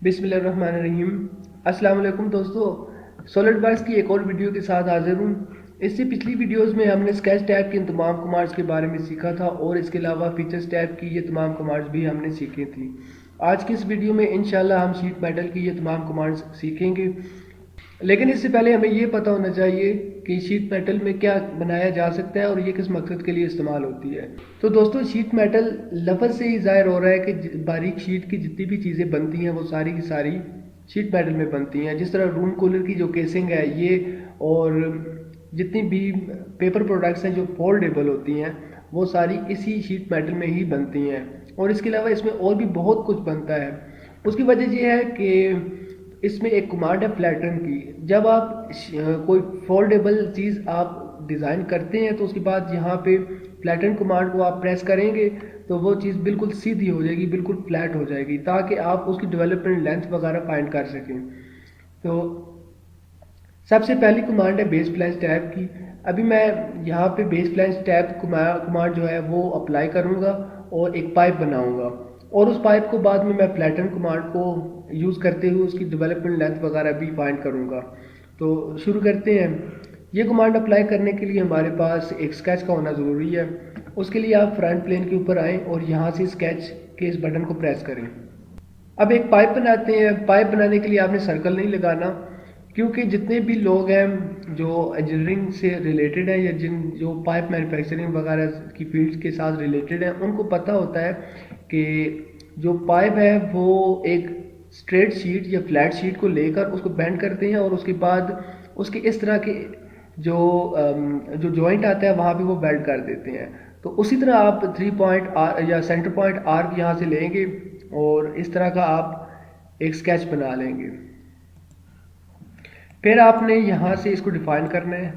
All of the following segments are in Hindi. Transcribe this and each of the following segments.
बिस्मिल्लाहिर्रहमानिर्रहीम। अस्सलाम वालेकुम दोस्तों, सॉलिडवर्क्स की एक और वीडियो के साथ हाजिर हूँ। इससे पिछली वीडियोस में हमने स्केच टैब के तमाम कमांड्स के बारे में सीखा था और इसके अलावा फीचर्स टैब की ये तमाम कमांड्स भी हमने सीखी थी। आज की इस वीडियो में इंशाल्लाह हम शीट मेटल की ये तमाम कमांड्स सीखेंगे। लेकिन इससे पहले हमें ये पता होना चाहिए कि शीट मेटल में क्या बनाया जा सकता है और ये किस मकसद के लिए इस्तेमाल होती है। तो दोस्तों, शीट मेटल लफ्ज़ से ही ज़ाहिर हो रहा है कि बारीक शीट की जितनी भी चीज़ें बनती हैं वो सारी की सारी शीट मेटल में बनती हैं। जिस तरह रूम कूलर की जो केसिंग है ये, और जितनी भी पेपर प्रोडक्ट्स हैं जो फोल्डेबल होती हैं वो सारी इसी शीट मेटल में ही बनती हैं। और इसके अलावा इसमें और भी बहुत कुछ बनता है। उसकी वजह यह है कि इसमें एक कमांड है फ्लैटन की। जब आप कोई फोल्डेबल चीज़ आप डिज़ाइन करते हैं तो उसके बाद यहाँ पे फ्लैटन कमांड को आप प्रेस करेंगे तो वो चीज़ बिल्कुल सीधी हो जाएगी, बिल्कुल फ्लैट हो जाएगी, ताकि आप उसकी डेवलपमेंट लेंथ वगैरह फाइंड कर सकें। तो सबसे पहली कमांड है बेस प्लेन्स टैब की। अभी मैं यहाँ पे बेस प्लेन्स टैब कमांड जो है वो अप्लाई करूँगा और एक पाइप बनाऊँगा, और उस पाइप को बाद में मैं फ्लैटन कमांड को यूज़ करते हुए उसकी डेवलपमेंट लेंथ वगैरह भी फाइंड करूँगा। तो शुरू करते हैं। ये कमांड अप्लाई करने के लिए हमारे पास एक स्केच का होना ज़रूरी है। उसके लिए आप फ्रंट प्लेन के ऊपर आएँ और यहाँ से स्केच के इस बटन को प्रेस करें। अब एक पाइप बनाते हैं। पाइप बनाने के लिए आपने सर्कल नहीं लगाना, क्योंकि जितने भी लोग हैं जो इंजीनियरिंग से रिलेटेड हैं या जो पाइप मैन्युफैक्चरिंग वगैरह की फील्ड के साथ रिलेटेड हैं, उनको पता होता है कि जो पाइप है वो एक स्ट्रेट शीट या फ्लैट शीट को लेकर उसको बेंड करते हैं और उसके बाद उसके इस तरह के जो जो जॉइंट आता है वहाँ पे वो बेंड कर देते हैं। तो उसी तरह आप 3 पॉइंट आर या सेंटर पॉइंट आर्क यहाँ से लेंगे और इस तरह का आप एक स्केच बना लेंगे। फिर आपने यहाँ से इसको डिफाइन करना है।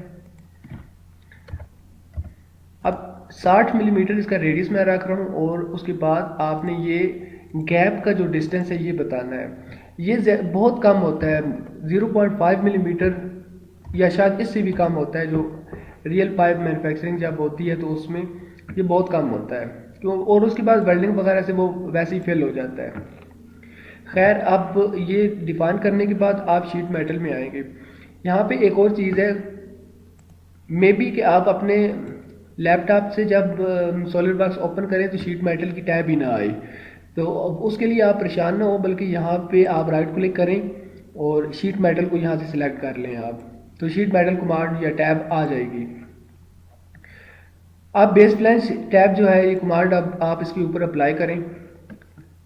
अब 60 मिलीमीटर इसका रेडियस मैं रख रहा हूँ और उसके बाद आपने ये गैप का जो डिस्टेंस है ये बताना है। ये बहुत कम होता है, 0.5 मिलीमीटर या शायद इससे भी कम होता है। जो रियल पाइप मैन्युफैक्चरिंग जब होती है तो उसमें ये बहुत कम होता है, क्यों, और उसके बाद वेल्डिंग वगैरह से वो वैसे ही फेल हो जाता है। खैर, अब ये डिफाइन करने के बाद आप शीट मेटल में आएंगे। यहाँ पे एक और चीज़ है, मे बी कि आप अपने लैपटॉप से जब सॉलिडवर्क्स ओपन करें तो शीट मेटल की टैब ही ना आए। तो उसके लिए आप परेशान ना हो, बल्कि यहाँ पे आप राइट क्लिक करें और शीट मेटल को यहाँ से सिलेक्ट कर लें आप, तो शीट मेटल कमांड या टैब आ जाएगी। अब बेस प्लेन्स टैब जो है ये कमांड अब आप इसके ऊपर अप्लाई करें।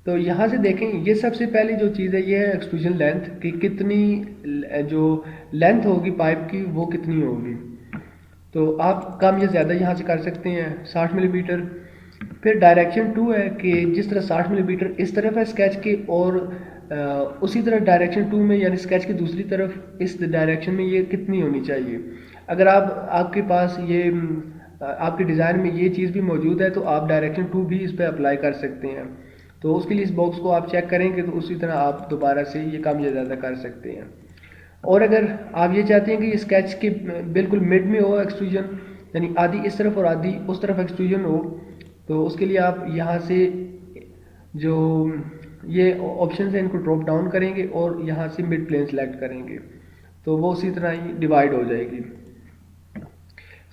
तो यहाँ से देखें, ये सबसे पहली जो चीज़ है ये है एक्सट्रूजन लेंथ, कि कितनी जो लेंथ होगी पाइप की वो कितनी होगी। तो आप कम या ज़्यादा यहाँ से कर सकते हैं, 60 मिलीमीटर। फिर डायरेक्शन 2 है कि जिस तरह 60 मिलीमीटर इस तरफ है स्केच के, और उसी तरह डायरेक्शन 2 में यानी स्केच की दूसरी तरफ इस डायरेक्शन में ये कितनी होनी चाहिए। अगर आपके पास ये आपके डिज़ाइन में ये चीज़ भी मौजूद है तो आप डायरेक्शन 2 भी इस पर अप्लाई कर सकते हैं। तो उसके लिए इस बॉक्स को आप चेक करेंगे तो उसी तरह आप दोबारा से ये कम या ज़्यादा कर सकते हैं। और अगर आप ये चाहते हैं कि ये स्केच के बिल्कुल मिड में हो एक्सट्रूजन, यानी आधी इस तरफ और आधी उस तरफ एक्सट्रूजन हो, तो उसके लिए आप यहाँ से जो ये ऑप्शन है इनको ड्रॉप डाउन करेंगे और यहाँ से मिड प्लेन सेलेक्ट करेंगे तो वो उसी तरह ही डिवाइड हो जाएगी।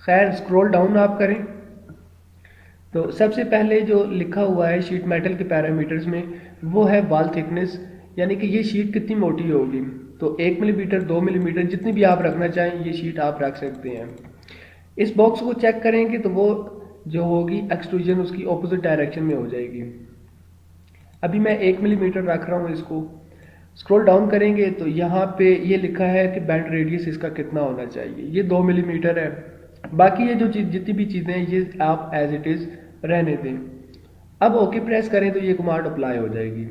खैर, स्क्रॉल डाउन आप करें तो सबसे पहले जो लिखा हुआ है शीट मेटल के पैरामीटर्स में वो है वॉल थिकनेस, यानी कि ये शीट कितनी मोटी होगी। तो 1 मिलीमीटर, 2 मिलीमीटर, जितनी भी आप रखना चाहें ये शीट आप रख सकते हैं। इस बॉक्स को चेक करेंगे तो वो जो होगी एक्सट्रूजन उसकी ऑपोजिट डायरेक्शन में हो जाएगी। अभी मैं 1 मिलीमीटर रख रहा हूँ इसको। स्क्रॉल डाउन करेंगे तो यहाँ पे ये लिखा है कि बैंड रेडियस इसका कितना होना चाहिए, ये 2 मिलीमीटर है। बाकी ये जो जितनी भी चीज़ें हैं ये आप एज इट इज़ रहने दें। अब ओके प्रेस करें तो ये कमांड अप्लाई हो जाएगी।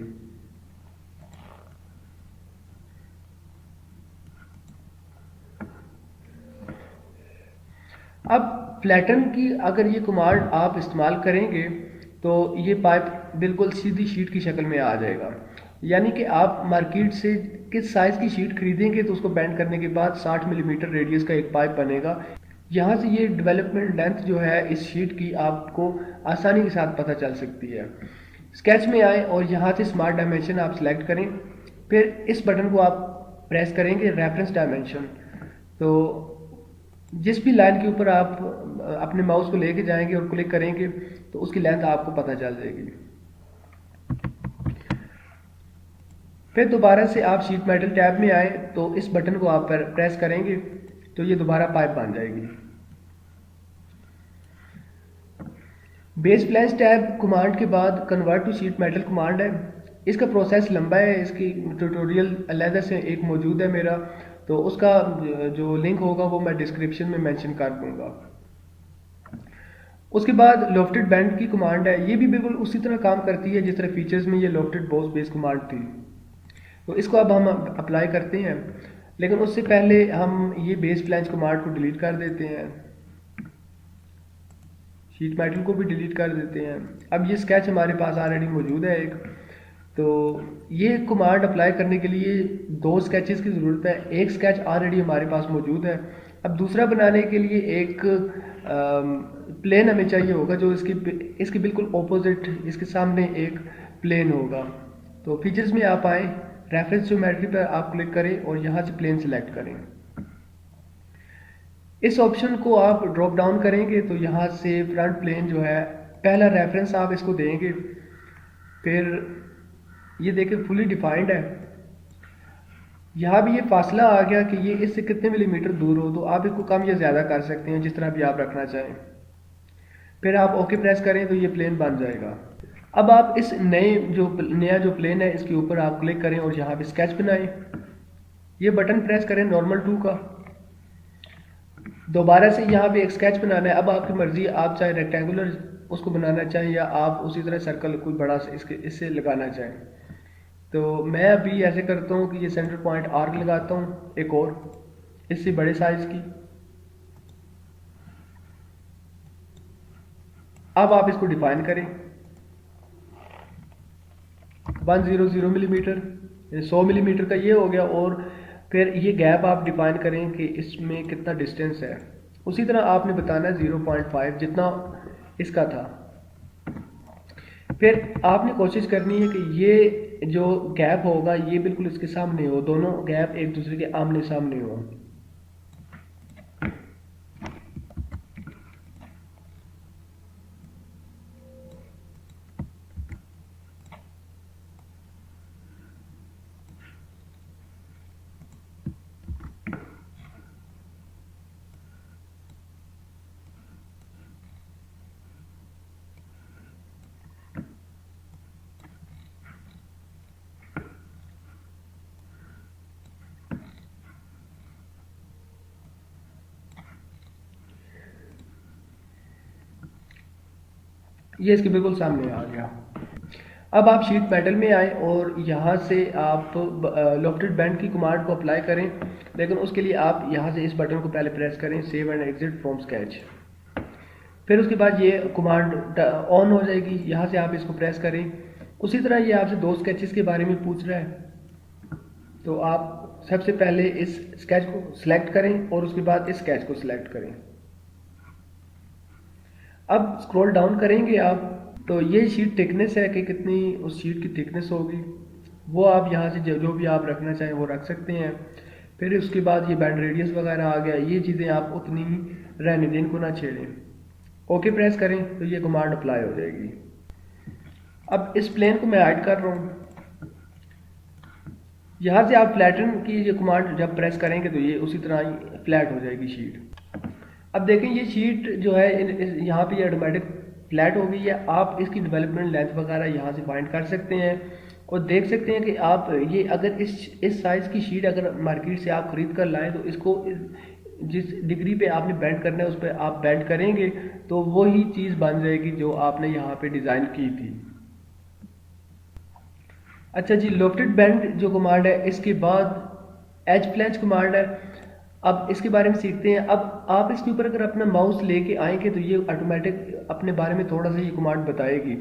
अब फ्लैटन की अगर ये कमांड आप इस्तेमाल करेंगे तो ये पाइप बिल्कुल सीधी शीट की शक्ल में आ जाएगा। यानी कि आप मार्केट से किस साइज़ की शीट खरीदेंगे तो उसको बेंड करने के बाद 60 मिलीमीटर रेडियस का एक पाइप बनेगा। यहाँ से ये डेवलपमेंट लेंथ जो है इस शीट की आपको आसानी के साथ पता चल सकती है। स्केच में आए और यहाँ से स्मार्ट डायमेंशन आप सिलेक्ट करें फिर इस बटन को आप प्रेस करेंगे रेफरेंस डायमेंशन। तो जिस भी लाइन के ऊपर आप अपने माउस को लेके जाएंगे और क्लिक करेंगे तो उसकी लेंथ आपको पता चल जाएगी। फिर दोबारा से आप शीट मेटल टैब में आए तो इस बटन को आप प्रेस करेंगे तो ये दोबारा पाइप बन जाएगी। बेस फ्लैश टैब कमांड के बाद convert to sheet metal command है। इसका प्रोसेस लंबा है, इसकी ट्यूटोरियल अलग से एक मौजूद है मेरा, तो उसका जो लिंक होगा वो मैं डिस्क्रिप्शन में मेंशन कर दूंगा। उसके बाद लॉफ्टेड बैंड की कमांड है, ये भी बिल्कुल उसी तरह काम करती है जिस तरह फीचर्स में ये लॉफ्टेड बॉस बेस कमांड थी। तो इसको अब हम अप्लाई करते हैं, लेकिन उससे पहले हम ये बेस फ्लैंज कमांड को डिलीट कर देते हैं, शीट मेटल को भी डिलीट कर देते हैं। अब ये स्केच हमारे पास ऑलरेडी मौजूद है एक, तो ये कमांड अप्लाई करने के लिए 2 स्केचेस की ज़रूरत है। एक स्केच ऑलरेडी हमारे पास मौजूद है, अब दूसरा बनाने के लिए एक प्लेन हमें चाहिए होगा जो इसकी बिल्कुल ऑपोजिट, इसके सामने एक प्लेन होगा। तो फीचर्स में आप आए, रेफरेंस ज्योमेट्री पर आप क्लिक करें और यहाँ से प्लेन सिलेक्ट करें। इस ऑप्शन को आप ड्रॉप डाउन करेंगे तो यहाँ से फ्रंट प्लेन जो है, पहला रेफरेंस आप इसको देंगे, फिर ये देखें फुली डिफाइंड है। यहाँ भी ये फासला आ गया कि ये इससे कितने मिलीमीटर दूर हो, तो आप इसको कम या ज़्यादा कर सकते हैं जिस तरह भी आप रखना चाहें। फिर आप ओके प्रेस करें तो ये प्लेन बन जाएगा। अब आप इस नया जो प्लेन है इसके ऊपर आप क्लिक करें और यहाँ पे स्केच बनाएं। ये बटन प्रेस करें नॉर्मल 2 का, दोबारा से यहाँ पे एक स्केच बनाना है। अब आपकी मर्जी, आप चाहे रेक्टेंगुलर उसको बनाना चाहें या आप उसी तरह सर्कल कोई बड़ा इससे लगाना चाहें। तो मैं अभी ऐसे करता हूँ कि ये सेंटर पॉइंट आर्क लगाता हूँ एक और इससे बड़े साइज की। अब आप इसको डिफाइन करें 100 मिलीमीटर, 100 मिलीमीटर का ये हो गया, और फिर ये गैप आप डिफाइन करें कि इसमें कितना डिस्टेंस है। उसी तरह आपने बताना 0.5 जितना इसका था। फिर आपने कोशिश करनी है कि ये जो गैप होगा ये बिल्कुल इसके सामने हो, दोनों गैप एक दूसरे के आमने सामने हो। ये इसके बिल्कुल सामने आ गया। अब आप शीट मेटल में आए और यहाँ से आप लॉफ्टेड बैंड की कमांड को अप्लाई करें, लेकिन उसके लिए आप यहाँ से इस बटन को पहले प्रेस करें, save and exit from sketch. फिर उसके बाद ये कमांड ऑन हो जाएगी, यहाँ से आप इसको प्रेस करें। उसी तरह ये आपसे 2 स्केचेस के बारे में पूछ रहा है, तो आप सबसे पहले इस स्केच को सिलेक्ट करें और उसके बाद इस स्केच को सिलेक्ट करें। अब स्क्रॉल डाउन करेंगे आप, तो ये शीट थिकनेस है कि कितनी उस शीट की थिकनेस होगी, वो आप यहाँ से जो भी आप रखना चाहें वो रख सकते हैं। फिर उसके बाद ये बैंड रेडियस वगैरह आ गया, ये चीज़ें आप उतनी ही रहने दें, इनको ना छेड़ें। ओके प्रेस करें तो ये कमांड अप्लाई हो जाएगी। अब इस प्लेन को मैं ऐड कर रहा हूँ, यहाँ से आप फ्लैटन की ये कमांड जब प्रेस करेंगे तो ये उसी तरह ही फ्लैट हो जाएगी शीट। अब देखें ये शीट जो है यहाँ पे ये ऑटोमेटिक फ्लैट हो गई है। आप इसकी डेवलपमेंट लेंथ वगैरह यहाँ से फाइंड कर सकते हैं और देख सकते हैं कि आप ये अगर इस साइज़ की शीट अगर मार्केट से आप ख़रीद कर लाएँ तो इसको जिस डिग्री पे आपने बेंड करना है उस पर आप बेंड करेंगे तो वही चीज़ बन जाएगी जो आपने यहाँ पे डिज़ाइन की थी। अच्छा जी, लॉफ्टेड बेंड जो कमांड है, इसके बाद एज फ्लैंज कमांड है। अब इसके बारे में सीखते हैं। अब आप इसके ऊपर अगर अपना माउस लेके आएंगे तो ये ऑटोमेटिक अपने बारे में थोड़ा सा ये कमांड बताएगी।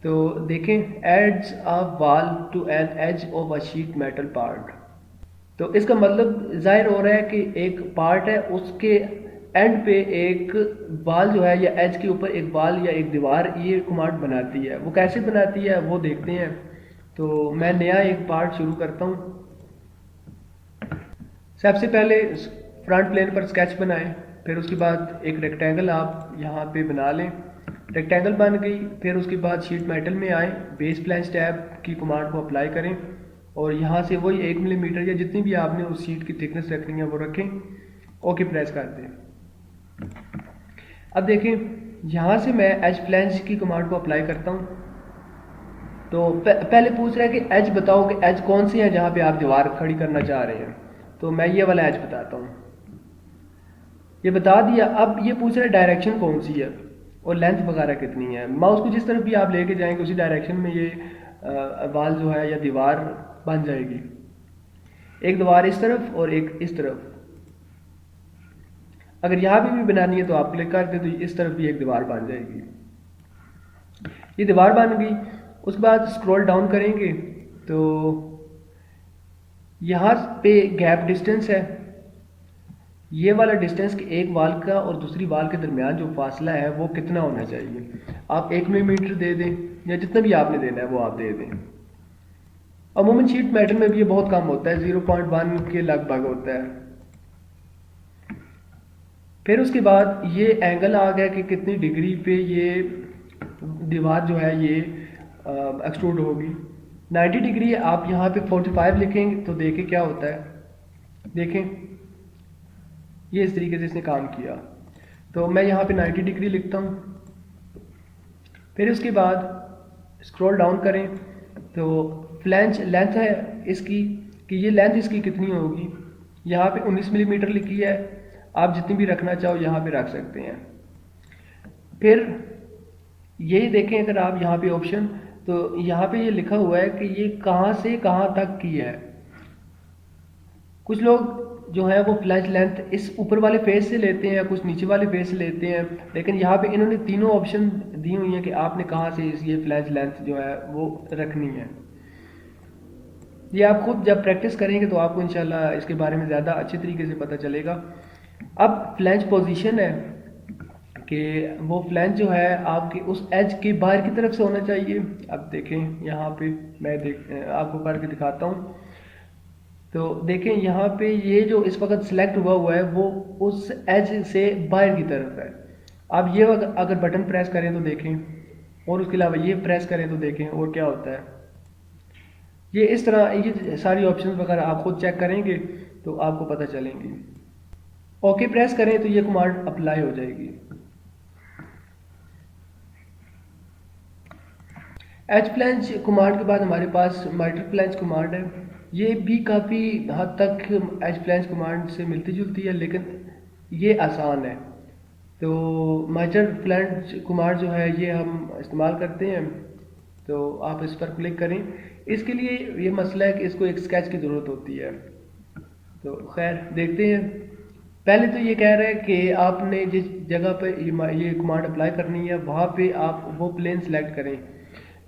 तो देखें, adds a wall to an edge of a sheet metal part. तो इसका मतलब जाहिर हो रहा है कि एक पार्ट है, उसके एंड पे एक वॉल जो है या एज के ऊपर एक वॉल या एक दीवार, ये कमांड बनाती है। वो कैसे बनाती है वो देखते हैं। तो मैं नया एक पार्ट शुरू करता हूँ। सबसे पहले फ्रंट प्लेन पर स्केच बनाएं, फिर उसके बाद एक रेक्टेंगल आप यहाँ पे बना लें। रेक्टेंगल बन गई, फिर उसके बाद शीट मेटल में आए, बेस फ्लैंज टैब की कमांड को अप्लाई करें और यहाँ से वही 1 मिलीमीटर या जितनी भी आपने उस शीट की थिकनेस रखनी है वो रखें। ओके प्रेस कर दें। अब देखें यहाँ से मैं एज फ्लैंज की कमांड को अप्लाई करता हूँ। तो पहले पूछ रहा है कि एज बताओ कि एज कौन सी है जहाँ पे आप दीवार खड़ी करना चाह रहे हैं। तो मैं ये वाला एज बताता हूँ, ये बता दिया। अब ये पूछ रहा है डायरेक्शन कौन सी है और लेंथ वगैरह कितनी है। माउस को जिस तरफ भी आप लेके जाएंगे उसी डायरेक्शन में ये वाल जो है या दीवार बन जाएगी। एक दीवार इस तरफ और एक इस तरफ। अगर यहाँ भी बनानी है तो आप क्लिक कर दें तो इस तरफ भी एक दीवार बन जाएगी। ये दीवार बन गई। उसके बाद स्क्रॉल डाउन करेंगे तो यहाँ पे गैप डिस्टेंस है, ये वाला डिस्टेंस कि एक वाल का और दूसरी वाल के दरमियान जो फासला है वो कितना होना चाहिए। आप 1 मिलीमीटर दे दें या जितना भी आपने देना है वो आप दे दें। अमूमन शीट मेटल में भी ये बहुत कम होता है, 0.1 के लगभग होता है। फिर उसके बाद ये एंगल आ गया कि कितनी डिग्री पे ये दीवार जो है ये एक्सट्रूड होगी। 90 डिग्री। आप यहाँ पे 45 लिखेंगे तो देखें क्या होता है। देखें ये इस तरीके से इसने काम किया। तो मैं यहाँ पे 90 डिग्री लिखता हूँ। फिर उसके बाद स्क्रॉल डाउन करें तो फ्लैंज लेंथ है इसकी कि ये लेंथ इसकी कितनी होगी। यहाँ पे 19 मिलीमीटर लिखी है, आप जितनी भी रखना चाहो यहाँ पे रख सकते हैं। फिर यही देखें अगर आप यहाँ पे ऑप्शन, तो यहाँ पे ये लिखा हुआ है कि ये कहाँ से कहाँ तक की है। कुछ लोग जो है वो फ्लैंज लेंथ इस ऊपर वाले फेस से लेते हैं, कुछ नीचे वाले फेस से लेते हैं, लेकिन यहाँ पे इन्होंने तीनों ऑप्शन दी हुई हैं कि आपने कहाँ से ये फ्लैंज लेंथ जो है वो रखनी है। ये आप खुद जब प्रैक्टिस करेंगे तो आपको इंशाल्लाह इसके बारे में ज़्यादा अच्छे तरीके से पता चलेगा। अब फ्लैंज पोजीशन है कि वो फ्लैंज जो है आपकी उस एज के बाहर की तरफ से होना चाहिए। अब देखें यहाँ पे मैं आपको करके दिखाता हूँ। तो देखें यहाँ पे ये जो इस वक्त सिलेक्ट हुआ है वो उस एज से बाहर की तरफ है। अब ये अगर बटन प्रेस करें तो देखें, और उसके अलावा ये प्रेस करें तो देखें और क्या होता है। ये इस तरह ये सारी ऑप्शंस वगैरह आप खुद चेक करेंगे तो आपको पता चलेंगी। ओके प्रेस करें तो ये कमांड अप्लाई हो जाएगी। एज फ्लैंज कमांड के बाद हमारे पास माइटर फ्लैंज कमांड है। ये भी काफ़ी हद तक एज फ्लैंज कमांड से मिलती जुलती है, लेकिन ये आसान है। तो माइटर फ्लैंज कमांड जो है ये हम इस्तेमाल करते हैं। तो आप इस पर क्लिक करें। इसके लिए ये मसला है कि इसको एक स्केच की ज़रूरत होती है। तो खैर देखते हैं। पहले तो ये कह रहा है कि आपने जिस जगह पर ये कमांड अप्लाई करनी है वहाँ पे आप वो प्लेन सेलेक्ट करें।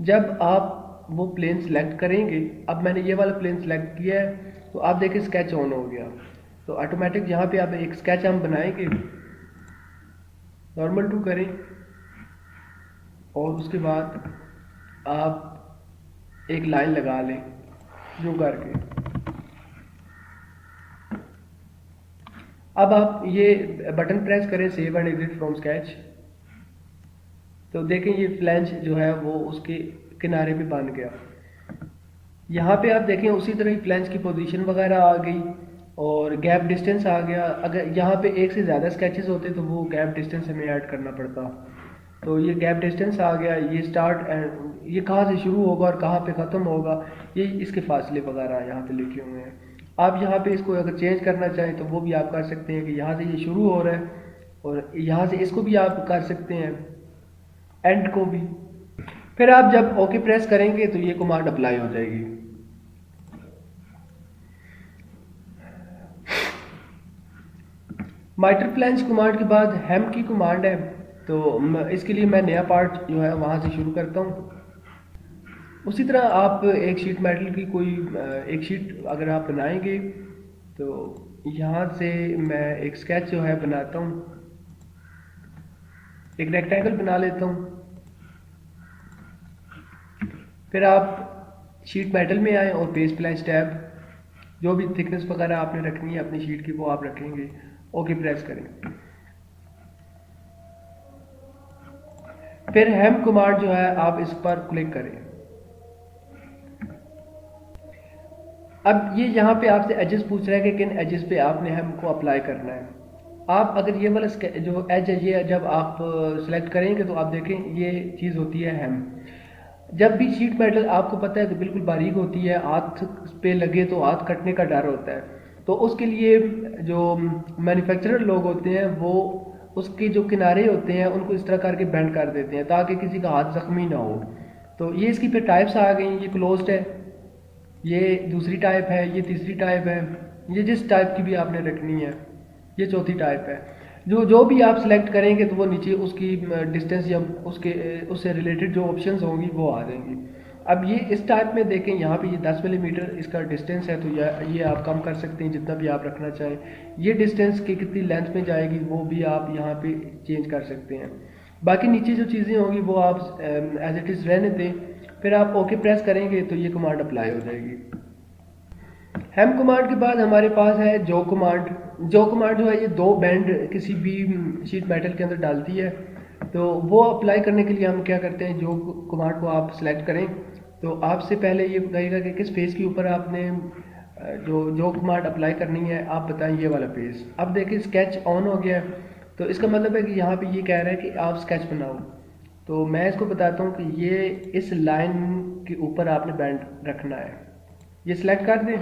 जब आप वो प्लेन सेलेक्ट करेंगे, अब मैंने ये वाला प्लेन सेलेक्ट किया है तो आप देखें स्केच ऑन हो गया। तो ऑटोमेटिक यहाँ पे आप एक स्केच हम बनाएंगे, नॉर्मल टू करें और उसके बाद आप एक लाइन लगा लें जो करके। अब आप ये बटन प्रेस करें save and exit from sketch. तो देखें ये फ्लैंज जो है वो उसके किनारे पे बन गया। यहाँ पे आप देखें उसी तरह ही फ्लैंज की पोजीशन वगैरह आ गई और गैप डिस्टेंस आ गया। अगर यहाँ पे एक से ज़्यादा स्केचेस होते तो वो गैप डिस्टेंस हमें ऐड करना पड़ता। तो ये गैप डिस्टेंस आ गया। ये स्टार्ट एंड ये कहाँ से शुरू होगा और कहाँ पे ख़त्म होगा, ये इसके फासले वगैरह यहाँ पे लिखे हुए हैं। आप यहाँ पे इसको अगर चेंज करना चाहें तो वो भी आप कर सकते हैं कि यहाँ से ये शुरू हो रहा है और यहाँ से इसको भी आप कर सकते हैं, एंड को भी। फिर आप जब ओके प्रेस करेंगे तो ये कमांड अप्लाई हो जाएगी। माइटर फ्लैंज कमांड के बाद हेम की कमांड है। तो इसके लिए मैं नया पार्ट जो है वहाँ से शुरू करता हूँ। उसी तरह आप एक शीट मेटल की कोई एक शीट अगर आप बनाएंगे तो यहाँ से मैं एक स्केच जो है बनाता हूँ, एक रेक्टेंगल बना लेता हूँ। फिर आप शीट मेटल में आए और बेस प्लस टैब, जो भी थिकनेस वगैरह आपने रखनी है अपनी शीट की वो आप रखेंगे। ओके प्रेस करें। फिर हेम कमांड जो है आप इस पर क्लिक करें। अब ये यहाँ पे आपसे एजेस पूछ रहा है कि किन एजेस पे आपने हेम को अप्लाई करना है। आप अगर ये वाला जो एज है ये जब आप सिलेक्ट करेंगे तो आप देखें ये चीज़ होती है हेम। जब भी शीट मेटल आपको पता है कि बिल्कुल बारीक होती है, हाथ पे लगे तो हाथ कटने का डर होता है, तो उसके लिए जो मैन्युफैक्चरर लोग होते हैं वो उसके जो किनारे होते हैं उनको इस तरह करके बेंड कर देते हैं ताकि किसी का हाथ जख्मी ना हो। तो ये इसकी फिर टाइप्स आ गई, ये क्लोज्ड है, ये दूसरी टाइप है, ये तीसरी टाइप है, ये जिस टाइप की भी आपने रखनी है, ये चौथी टाइप है। जो जो भी आप सिलेक्ट करेंगे तो वो नीचे उसकी डिस्टेंस या उसके उससे रिलेटेड जो ऑप्शंस होंगी वो आ जाएंगी। अब ये इस टाइप में देखें यहाँ पे ये 10 मिलीमीटर इसका डिस्टेंस है, तो ये आप कम कर सकते हैं जितना भी आप रखना चाहें। ये डिस्टेंस की कितनी लेंथ में जाएगी वो भी आप यहाँ पे चेंज कर सकते हैं। बाकी नीचे जो चीज़ें होंगी वो आप एज इट इज़ रहने दें। फिर आप ओके प्रेस करेंगे तो ये कमांड अप्लाई हो जाएगी। हेम कमांड के बाद हमारे पास है जो कमांड। जो कमांड जो है ये दो बैंड किसी भी शीट मेटल के अंदर डालती है। तो वो अप्लाई करने के लिए हम क्या करते हैं, जो कमांड को आप सिलेक्ट करें तो आपसे पहले ये कहेगा कि किस फेस के ऊपर आपने जो कमांड अप्लाई करनी है आप बताएं ये वाला फेस। अब देखिए स्केच ऑन हो गया है, तो इसका मतलब है कि यहाँ पे ये कह रहा है कि आप स्केच बनाओ। तो मैं इसको बताता हूँ कि ये इस लाइन के ऊपर आपने बैंड रखना है। ये सिलेक्ट कर दें,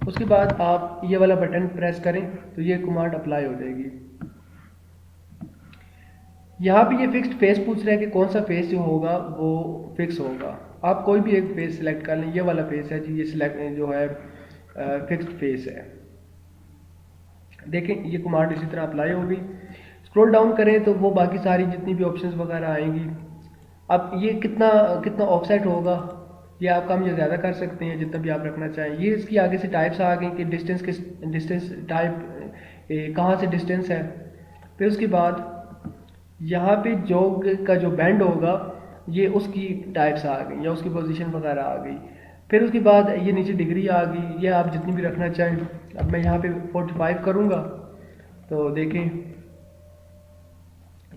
उसके बाद आप ये वाला बटन प्रेस करें तो ये कमांड अप्लाई हो जाएगी। यहाँ पे ये फिक्स्ड फेस पूछ रहा है कि कौन सा फेस जो होगा वो फिक्स होगा। आप कोई भी एक फेस सिलेक्ट कर लें, ये वाला फेस है जी, ये सिलेक्ट जो है फिक्स्ड फेस है। देखें ये कमांड इसी तरह अप्लाई होगी। स्क्रॉल डाउन करें तो वो बाकी सारी जितनी भी ऑप्शंस वगैरह आएंगी। अब ये कितना कितना ऑफसेट होगा ये आप कम या ज़्यादा कर सकते हैं जितना भी आप रखना चाहें। ये इसकी आगे से टाइप्स आ गई कि डिस्टेंस टाइप कहाँ से डिस्टेंस है। फिर उसके बाद यहाँ पे जोग का जो बैंड होगा ये उसकी टाइप्स आ गई या उसकी पोजीशन वगैरह आ गई। फिर उसके बाद ये नीचे डिग्री आ गई, ये आप जितनी भी रखना चाहें। अब मैं यहाँ पे 45 करूँगा तो देखें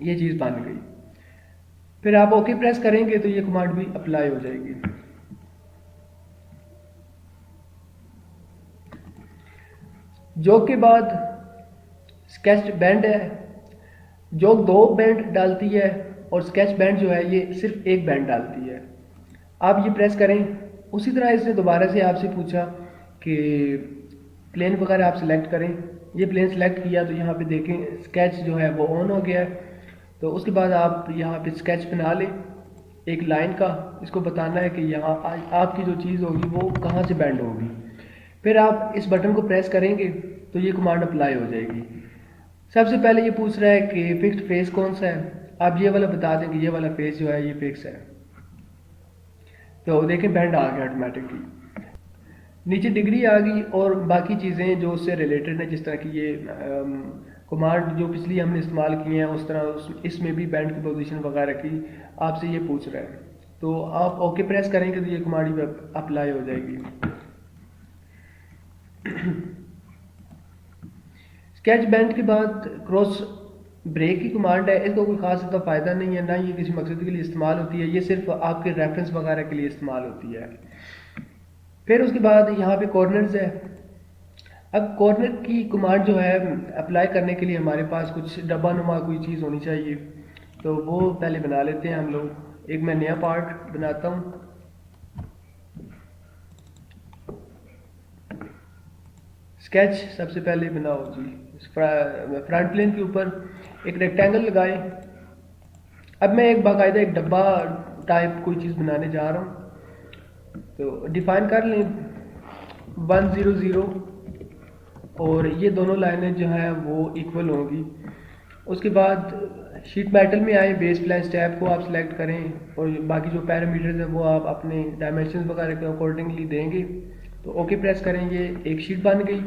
ये चीज़ बन गई। फिर आप ओके प्रेस करेंगे तो ये कमांड भी अप्लाई हो जाएगी। जोक के बाद स्केच बैंड है। जोक दो बैंड डालती है और स्केच बैंड जो है ये सिर्फ एक बैंड डालती है। आप ये प्रेस करें। उसी तरह इसने दोबारा से आपसे पूछा कि प्लेन वगैरह आप सिलेक्ट करें। ये प्लेन सिलेक्ट किया तो यहाँ पे देखें स्केच जो है वो ऑन हो गया है। तो उसके बाद आप यहाँ पे स्केच बना लें एक लाइन का। इसको बताना है कि यहाँ आपकी जो चीज़ होगी वो कहाँ से बैंड होगी। फिर आप इस बटन को प्रेस करेंगे तो ये कमांड अप्लाई हो जाएगी। सबसे पहले ये पूछ रहा है कि फिक्स्ड फेस कौन सा है। आप ये वाला बता दें कि ये वाला फेस जो है ये फिक्स है। तो देखें बैंड आ गया ऑटोमेटिकली। नीचे डिग्री आ गई और बाकी चीज़ें जो उससे रिलेटेड है, जिस तरह की ये कमांड जो पिछली हमने इस्तेमाल की हैं उस तरह इसमें भी बैंड की पोजीशन वगैरह की आपसे ये पूछ रहा है। तो आप ओके प्रेस करेंगे तो ये कमांड भी अप्लाई हो जाएगी। स्केच बैंड के बाद क्रॉस ब्रेक की कमांड है। इसका कोई खास इतना फ़ायदा नहीं है, ना ये किसी मकसद के लिए इस्तेमाल होती है, ये सिर्फ आपके रेफरेंस वगैरह के लिए इस्तेमाल होती है। फिर उसके बाद यहाँ पे कॉर्नर्स है। अब कॉर्नर की कमांड जो है अप्लाई करने के लिए हमारे पास कुछ डब्बा नुमा कोई चीज़ होनी चाहिए, तो वो पहले बना लेते हैं हम लोग। एक मैं नया पार्ट बनाता हूँ। स्केच सबसे पहले बनाओ जी। फ्रंट प्लेन के ऊपर एक रेक्टेंगल लगाएं। अब मैं एक बाकायदा एक डब्बा टाइप कोई चीज़ बनाने जा रहा हूँ। तो डिफाइन कर लें 100 और ये दोनों लाइनें जो हैं वो इक्वल होंगी। उसके बाद शीट मेटल में आए, बेस प्लस टैब को आप सिलेक्ट करें और बाकी जो पैरामीटर्स हैं वो आप अपने डायमेंशन वगैरह के अकॉर्डिंगली देंगे। तो ओके प्रेस करें, ये एक शीट बन गई।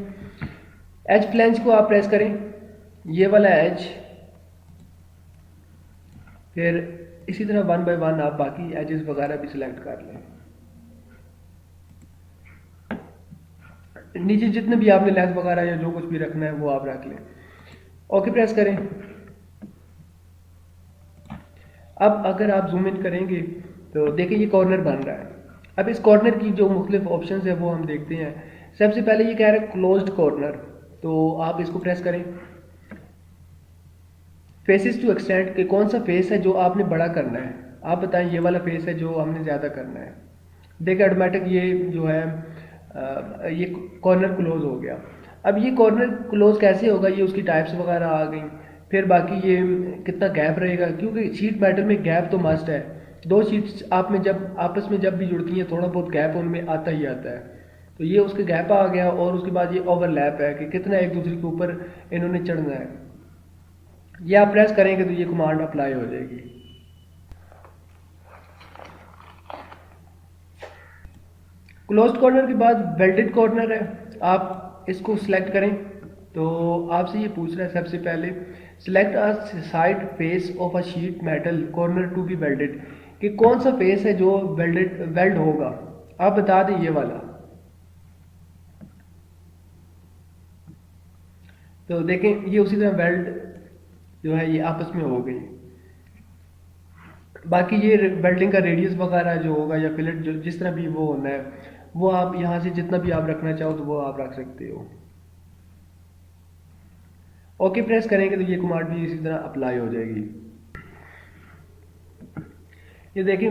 एज फ्लैंज को आप प्रेस करें, ये वाला एज। फिर इसी तरह 1 बाय 1 आप बाकी एजेस वगैरह भी सिलेक्ट कर लें। नीचे जितने भी आपने लेंथ वगैरह या जो कुछ भी रखना है वो आप रख लें। ओके प्रेस करें। अब अगर आप जूम इन करेंगे तो देखिए ये कॉर्नर बन रहा है। अब इस कॉर्नर की जो मुख्तलिफ ऑप्शन है वो हम देखते हैं। सबसे पहले ये कह रहा है क्लोज्ड कॉर्नर, तो आप इसको प्रेस करें। फेसेस टू एक्सटेंड के कौन सा फेस है जो आपने बड़ा करना है, आप बताएं। ये वाला फेस है जो हमने ज़्यादा करना है। देखिए ऑटोमेटिक ये जो है ये कॉर्नर क्लोज हो गया। अब ये कॉर्नर क्लोज कैसे होगा, ये उसकी टाइप्स वगैरह आ गई। फिर बाकी ये कितना गैप रहेगा, क्योंकि शीट मेटल में गैप तो मस्ट है। दो शीट्स आप में जब आपस में जब भी जुड़ती हैं थोड़ा बहुत गैप उनमें आता ही आता है। तो ये उसके गैप आ गया और उसके बाद ये ओवरलैप है कि कितना एक दूसरे के ऊपर इन्होंने चढ़ना है। ये आप प्रेस करेंगे तो ये कमांड अप्लाई हो जाएगी। क्लोज्ड कॉर्नर के बाद वेल्डेड कॉर्नर है, आप इसको सिलेक्ट करें। तो आपसे ये पूछ रहा है सबसे पहले select a side face of a sheet metal corner to be welded, कि कौन सा फेस है जो वेल्ड होगा, आप बता दें ये वाला। तो देखें ये उसी तरह वेल्ड जो है ये आपस में हो गई। बाकी ये वेल्डिंग का रेडियस वगैरह जो होगा या फिलेट जो जिस तरह भी वो होना है वो आप यहाँ से जितना भी आप रखना चाहो तो वो आप रख सकते हो। ओके प्रेस करेंगे तो ये कमांड भी इसी तरह अप्लाई हो जाएगी। ये देखें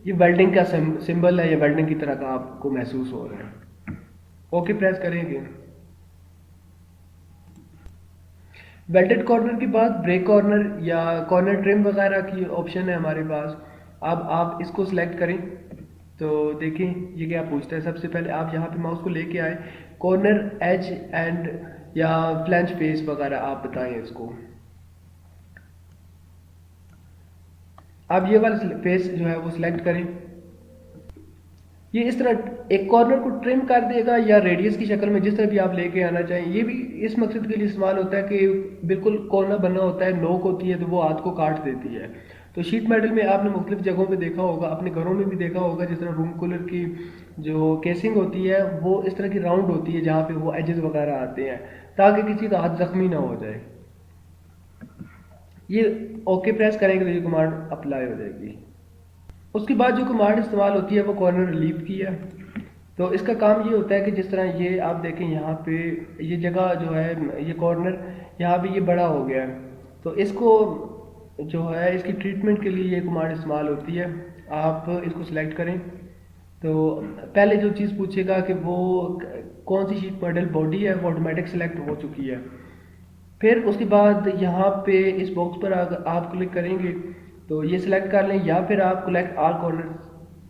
ये वेल्डिंग का सिंबल है, ये वेल्डिंग की तरह का आपको महसूस हो रहा है। ओके प्रेस करेंगे। वेल्डेड कॉर्नर के बाद ब्रेक कॉर्नर या कॉर्नर ट्रिम वगैरह की ऑप्शन है हमारे पास। अब आप इसको सिलेक्ट करें तो देखें ये क्या पूछता है। सबसे पहले आप यहाँ पे माउस को लेके आए, कॉर्नर एज एंड या फ्लैंज फेस वगैरह आप बताएं इसको। आप ये वाला फेस जो है वो सिलेक्ट करें। ये इस तरह एक कॉर्नर को ट्रिम कर देगा या रेडियस की शक्ल में जिस तरह भी आप लेके आना चाहें। ये भी इस मकसद के लिए इस्तेमाल होता है कि बिल्कुल कॉर्नर बना होता है, नोक होती है तो वो हाथ को काट देती है। तो शीट मेटल में आपने मुख्तलिफ जगहों पे देखा होगा, अपने घरों में भी देखा होगा, जिस तरह रूम कूलर की जो केसिंग होती है वो इस तरह की राउंड होती है जहाँ पे वो एजेस वगैरह आते हैं ताकि किसी का हाथ जख्मी ना हो जाए। ये ओके प्रेस करेंगे तो ये कमांड अप्लाई हो जाएगी। उसके बाद जो कमांड इस्तेमाल होती है वो कॉर्नर रिलीफ की है। तो इसका काम ये होता है कि जिस तरह ये आप देखें यहाँ पे ये जगह जो है ये कॉर्नर यहाँ पे ये बड़ा हो गया है, तो इसको जो है इसकी ट्रीटमेंट के लिए ये कमांड इस्तेमाल होती है। आप इसको सिलेक्ट करें तो पहले जो चीज़ पूछेगा कि वो कौन सी शीट मेटल बॉडी है वो ऑटोमेटिक सेलेक्ट हो चुकी है। फिर उसके बाद यहाँ पे इस बॉक्स पर अगर आप क्लिक करेंगे तो ये सिलेक्ट कर लें, या फिर आप कलेक्ट ऑल कॉर्नर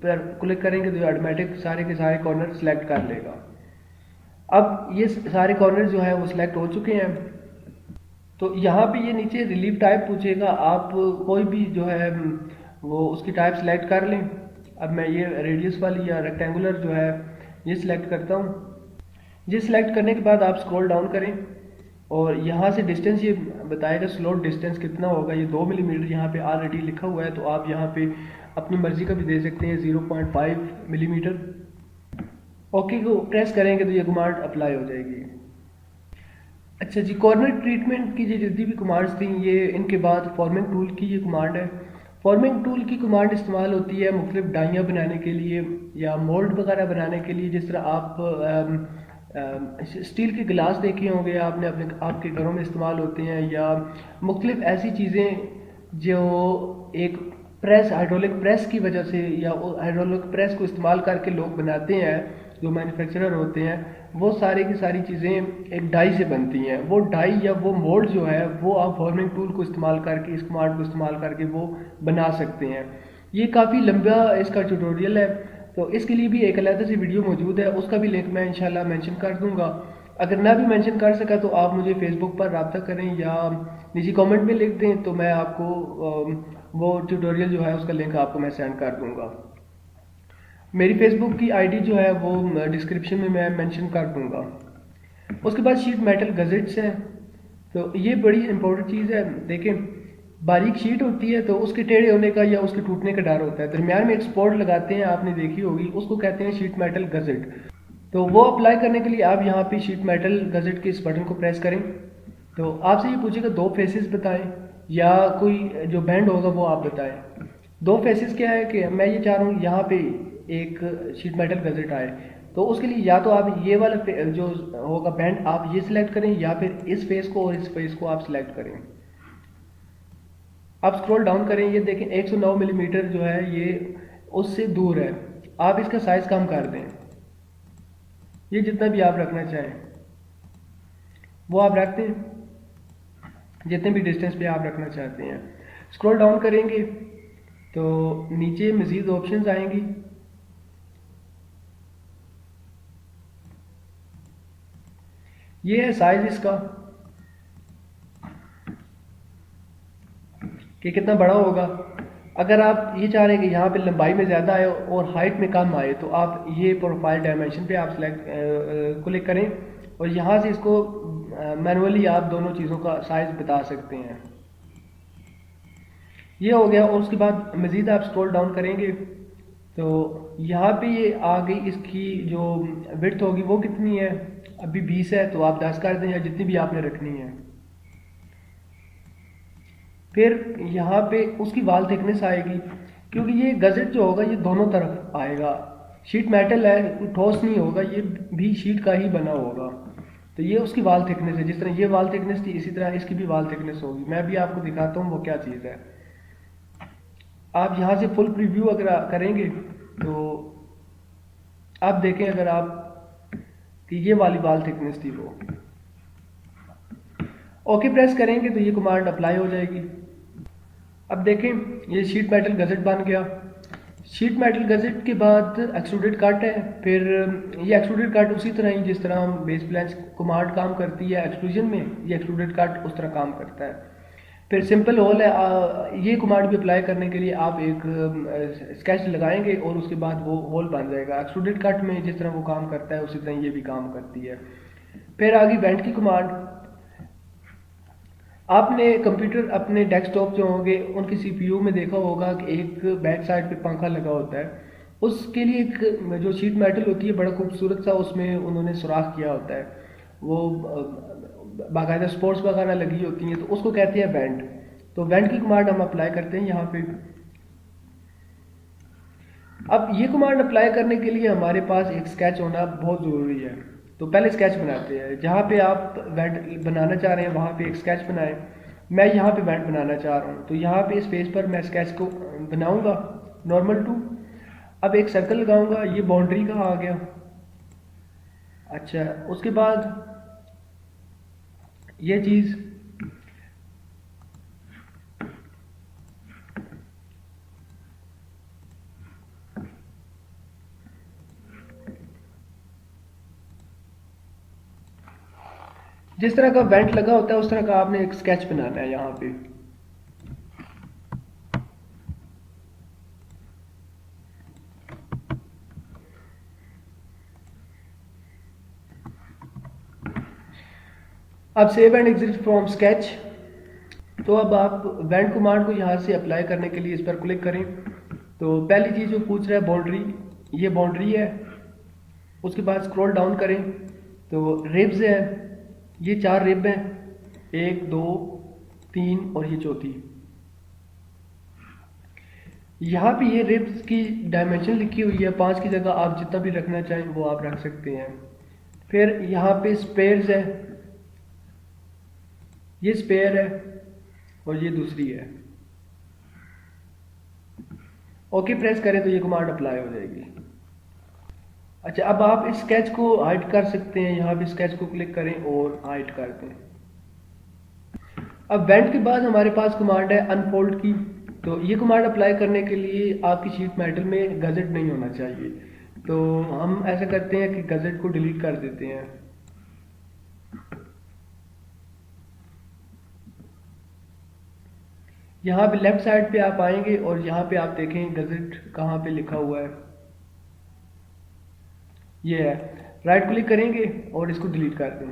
पर क्लिक करेंगे तो ऑटोमेटिक सारे के सारे कॉर्नर सिलेक्ट कर लेगा। अब ये सारे कॉर्नर जो है वो सिलेक्ट हो चुके हैं। तो यहाँ पे ये नीचे रिलीफ टाइप पूछेगा, आप कोई भी जो है वो उसकी टाइप सिलेक्ट कर लें। अब मैं ये रेडियस वाली या रेक्टेंगुलर जो है ये सिलेक्ट करता हूँ। ये सिलेक्ट करने के बाद आप स्क्रॉल डाउन करें और यहाँ से डिस्टेंस ये बताएगा स्लोट डिस्टेंस कितना होगा। ये 2 मिलीमीटर यहाँ पे ऑलरेडी लिखा हुआ है, तो आप यहाँ पे अपनी मर्जी का भी दे सकते हैं 0.5 मिलीमीटर। ओके को प्रेस करेंगे तो ये कमांड अप्लाई हो जाएगी। अच्छा जी, कॉर्नर ट्रीटमेंट की जितनी भी कमांड्स थी ये इनके बाद फॉर्मिंग टूल की ये कमांड है। फॉर्मिंग टूल की कमांड इस्तेमाल होती है मुख्तलिफ डाइयाँ बनाने के लिए या मोल्ड वगैरह बनाने के लिए। जिस तरह आप स्टील के गिलास देखे होंगे आपने अपने आपके घरों में इस्तेमाल होते हैं, या मुख्तलिफ ऐसी चीज़ें जो एक प्रेस हाइड्रोलिक प्रेस की वजह से या हाइड्रोलिक प्रेस को इस्तेमाल करके लोग बनाते हैं, जो मैन्युफैक्चरर होते हैं, वो सारी की सारी चीज़ें एक डाई से बनती हैं। वो डाई या वो मोल्ड जो है वो आप फॉर्मिंग टूल को इस्तेमाल करके इस कमांड को इस्तेमाल करके वो बना सकते हैं। ये काफ़ी लंबा इसका ट्यूटोरियल है, तो इसके लिए भी एक अलग से वीडियो मौजूद है, उसका भी लिंक मैं इंशाल्लाह मेंशन कर दूंगा। अगर ना भी मेंशन कर सका तो आप मुझे फेसबुक पर रब्ता करें या नीचे कमेंट में लिख दें, तो मैं आपको वो ट्यूटोरियल जो है उसका लिंक आपको मैं सेंड कर दूंगा। मेरी फेसबुक की आईडी जो है वो डिस्क्रिप्शन में मैं मेंशन कर दूंगा। उसके बाद शीट मेटल गजेट्स हैं, तो ये बड़ी इंपॉर्टेंट चीज़ है। देखें बारीक शीट होती है तो उसके टेढ़े होने का या उसके टूटने का डर होता है। दरमियान में एक स्पॉट लगाते हैं, आपने देखी होगी, उसको कहते हैं शीट मेटल गजेट। तो वो अप्लाई करने के लिए आप यहाँ पे शीट मेटल गजेट के इस बटन को प्रेस करें। तो आपसे ये पूछेगा 2 फेसेस बताएं या कोई जो बैंड होगा वो आप बताएं। 2 फेसेस क्या है कि मैं ये चाह रहा हूँ यहाँ पे एक शीट मेटल गजेट आए, तो उसके लिए या तो आप ये वाला जो होगा बैंड आप ये सिलेक्ट करें या फिर इस फेस को और इस फेस को आप सिलेक्ट करें। आप स्क्रॉल डाउन करें, ये देखें 109 मिलीमीटर जो है ये उससे दूर है। आप इसका साइज कम कर दें, ये जितना भी आप रखना चाहें वो आप रख दें, जितने भी डिस्टेंस पे आप रखना चाहते हैं। स्क्रॉल डाउन करेंगे तो नीचे मज़ीद ऑप्शंस आएंगी। ये है साइज इसका कि कितना बड़ा होगा। अगर आप ये चाह रहे हैं कि यहाँ पे लंबाई में ज़्यादा आए और हाइट में कम आए तो आप ये प्रोफाइल डायमेंशन पे आप सिलेक्ट क्लिक करें और यहाँ से इसको मैनुअली आप दोनों चीज़ों का साइज़ बता सकते हैं। ये हो गया। और उसके बाद मज़ीद आप स्क्रॉल डाउन करेंगे तो यहाँ पे ये आ गई, इसकी जो विड्थ होगी वो कितनी है, अभी 20 है तो आप 10 कर दें या जितनी भी आपने रखनी है। फिर यहाँ पे उसकी वाल थिकनेस आएगी, क्योंकि ये गजेट जो होगा ये दोनों तरफ आएगा। शीट मेटल है, कोई ठोस नहीं होगा, ये भी शीट का ही बना होगा। तो ये उसकी वाल थिकनेस है। जिस तरह ये वाल थिकनेस थी इसी तरह इसकी भी वाल थिकनेस होगी। मैं भी आपको दिखाता हूँ वो क्या चीज़ है। आप यहाँ से फुल प्रीव्यू अगर करेंगे तो आप देखें, अगर आप कि ये वाली वाल थिकनेस थी वो। ओके प्रेस करेंगे तो ये कमांड अप्लाई हो जाएगी। अब देखें ये शीट मेटल गजेट बन गया। शीट मेटल गजेट के बाद एक्सट्रूडेड कट है। फिर ये एक्सट्रूडेड कट उसी तरह ही जिस तरह हम बेस प्लान कमांड काम करती है एक्सट्रूजन में, ये एक्सट्रूडेड कट उस तरह काम करता है। फिर सिंपल होल है, ये कमांड भी अप्लाई करने के लिए आप एक स्केच लगाएंगे और उसके बाद वो होल बन जाएगा। एक्सट्रूडेड कट में जिस तरह वो काम करता है उसी तरह ये भी काम करती है। फिर आगे वेंट की कमांड। आपने कंप्यूटर अपने डेस्कटॉप जो होंगे उनकी सीपीयू में देखा होगा कि एक बैक साइड पे पंखा लगा होता है। उसके लिए एक जो शीट मेटल होती है बड़ा खूबसूरत सा उसमें उन्होंने सुराख किया होता है, वो बाकायदा स्पोर्ट्स वगैरह लगी होती हैं, तो उसको कहते हैं वेंट। तो वेंट की कमांड हम अप्लाई करते हैं यहाँ पे। अब ये कमांड अप्लाई करने के लिए हमारे पास एक स्केच होना बहुत ज़रूरी है। तो पहले स्केच बनाते हैं। जहाँ पे आप वेंट बनाना चाह रहे हैं वहाँ पे एक स्केच बनाएं। मैं यहाँ पे वेंट बनाना चाह रहा हूँ तो यहाँ पे इस पेज पर मैं स्केच को बनाऊंगा नॉर्मल टू। अब एक सर्कल लगाऊंगा, ये बाउंड्री का आ गया। अच्छा, उसके बाद ये चीज़ जिस तरह का वेंट लगा होता है उस तरह का आपने एक स्केच बनाना है यहाँ पे। अब save and exit from sketch. तो अब आप वेंट कमांड को यहाँ से अप्लाई करने के लिए इस पर क्लिक करें। तो पहली चीज़ जो पूछ रहा है बाउंड्री, ये बाउंड्री है। उसके बाद स्क्रॉल डाउन करें तो रिब्स है, ये 4 रिब हैं, 1 2 3 और ये चौथी। यहाँ पे ये रिब्स की डायमेंशन लिखी हुई है, 5 की जगह आप जितना भी रखना चाहें वो आप रख सकते हैं। फिर यहाँ पे स्पेयर्स है, ये स्पेयर है और ये दूसरी है। ओके प्रेस करें तो ये कमांड अप्लाई हो जाएगी। अच्छा, अब आप इस स्केच को हाइड कर सकते हैं। यहाँ पे स्केच को क्लिक करें और हाइड कर दें। अब वेंट के बाद हमारे पास कमांड है अनफोल्ड की। तो ये कमांड अप्लाई करने के लिए आपकी शीट मेटल में गजेट नहीं होना चाहिए। तो हम ऐसा करते हैं कि गजेट को डिलीट कर देते हैं। यहाँ पे लेफ्ट साइड पे आप आएंगे और यहाँ पे आप देखें गजेट कहाँ पे लिखा हुआ है, ये है। राइट क्लिक करेंगे और इसको डिलीट कर दें।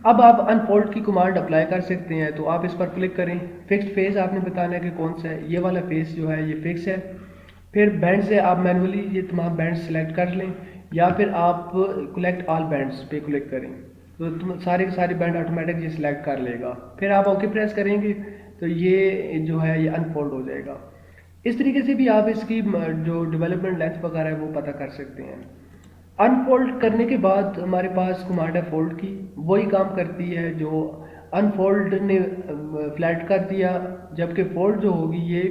अब आप अनफोल्ड की कमांड अप्लाई कर सकते हैं। तो आप इस पर क्लिक करें। फिक्स्ड फेस आपने बताना है कि कौन सा है। ये वाला फेस जो है ये फिक्स है। फिर बैंड्स है, आप मैनुअली ये तमाम बैंड्स सेलेक्ट कर लें। या फिर आप कलेक्ट ऑल बैंड्स पे क्लिक करें तो तुम सारे के सारे बैंड ऑटोमेटिक ये सिलेक्ट कर लेगा। फिर आप ओके प्रेस करेंगे तो ये जो है ये अनफोल्ड हो जाएगा। इस तरीके से भी आप इसकी जो डेवलपमेंट लेंथ वगैरह है वो पता कर सकते हैं। अनफोल्ड करने के बाद हमारे पास कमांड है फोल्ड की, वही काम करती है जो अनफोल्ड ने फ्लैट कर दिया, जबकि फोल्ड जो होगी ये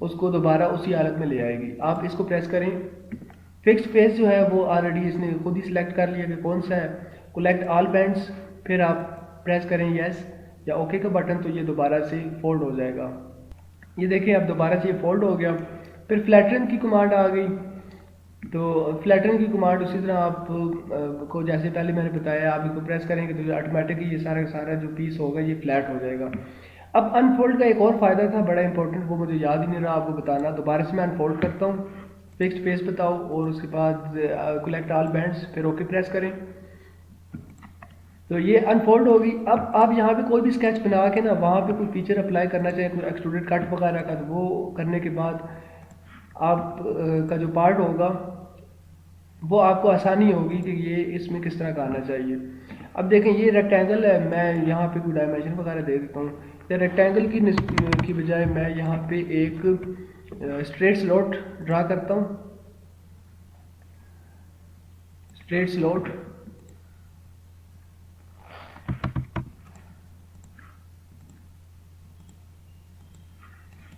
उसको दोबारा उसी हालत में ले आएगी। आप इसको प्रेस करें, फिक्स्ड फेस जो है वो ऑलरेडी इसने खुद ही सिलेक्ट कर लिया कि कौन सा है, कलेक्ट ऑल बैंड्स। फिर आप प्रेस करें यस या ओके का बटन तो ये दोबारा से फोल्ड हो जाएगा। ये देखिए अब दोबारा से ये फोल्ड हो गया। फिर फ्लैटरन की कमांड आ गई, तो फ्लैटरन की कमांड उसी तरह आप को जैसे पहले मैंने बताया, आप इसको प्रेस करेंगे तो ऑटोमेटिकली ये सारा सारा जो पीस होगा ये फ्लैट हो जाएगा। अब अनफोल्ड का एक और फ़ायदा था बड़ा इंपॉर्टेंट, वो मुझे याद ही नहीं रहा आपको बताना। दोबारा से मैं अनफोल्ड करता हूँ, फिक्स्ड फेस बताओ और उसके बाद कलेक्ट ऑल बैंड्स, फिर ओके प्रेस करें तो ये अनफोल्ड होगी। अब आप यहाँ पे कोई भी स्केच बना के ना वहाँ पे कोई फीचर अप्लाई करना चाहें, कोई एक्सट्रूडेड कट वगैरह का, तो वो करने के बाद आप का जो पार्ट होगा वो आपको आसानी होगी कि ये इसमें किस तरह का आना चाहिए। अब देखें ये रेक्टेंगल है, मैं यहाँ पे कोई डायमेंशन वगैरह दे देता हूँ। तो रेक्टेंगल की बजाय मैं यहाँ पे एक स्ट्रेट स्लॉट ड्रा करता हूँ, स्ट्रेट स्लॉट।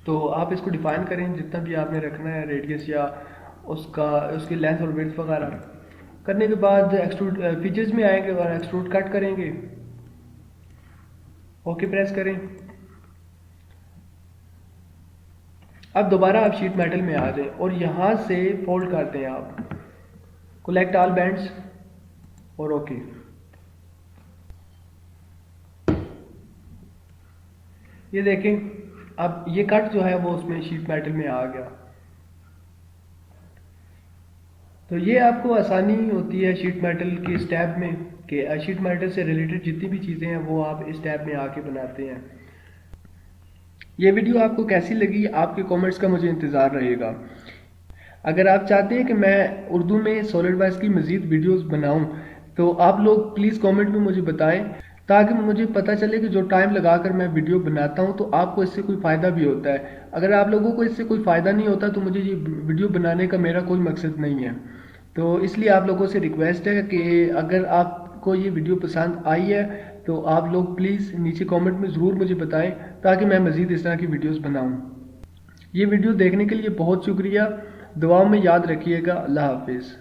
तो आप इसको डिफाइन करें जितना भी आपने रखना है रेडियस या उसकी लेंथ और विड्थ वगैरह। करने के बाद एक्सट्रूड फीचर्स में आएंगे और एक्सट्रूड कट करेंगे, ओके प्रेस करें। अब दोबारा आप शीट मेटल में आ जाएं और यहाँ से फोल्ड करते हैं आप, कलेक्ट ऑल बैंड्स और ओके। ये देखें अब ये कट जो है वो उसमें शीट मेटल में आ गया। तो ये आपको आसानी होती है शीट मेटल के स्टेप में कि शीट मेटल से रिलेटेड जितनी भी चीज़ें हैं वो आप इस स्टेप में आके बनाते हैं। ये वीडियो आपको कैसी लगी, आपके कमेंट्स का मुझे इंतज़ार रहेगा। अगर आप चाहते हैं कि मैं उर्दू में सॉलिडवर्क्स की मज़ीद वीडियोस बनाऊं तो आप लोग प्लीज़ कमेंट में मुझे बताएं, ताकि मुझे पता चले कि जो टाइम लगाकर मैं वीडियो बनाता हूं तो आपको इससे कोई फ़ायदा भी होता है। अगर आप लोगों को इससे कोई फ़ायदा नहीं होता तो मुझे ये वीडियो बनाने का मेरा कोई मकसद नहीं है। तो इसलिए आप लोगों से रिक्वेस्ट है कि अगर आपको ये वीडियो पसंद आई है तो आप लोग प्लीज़ नीचे कमेंट में ज़रूर मुझे बताएं, ताकि मैं मज़ीद इस तरह की वीडियोस बनाऊं। ये वीडियो देखने के लिए बहुत शुक्रिया, दुआओं में याद रखिएगा। अल्लाह हाफिज़।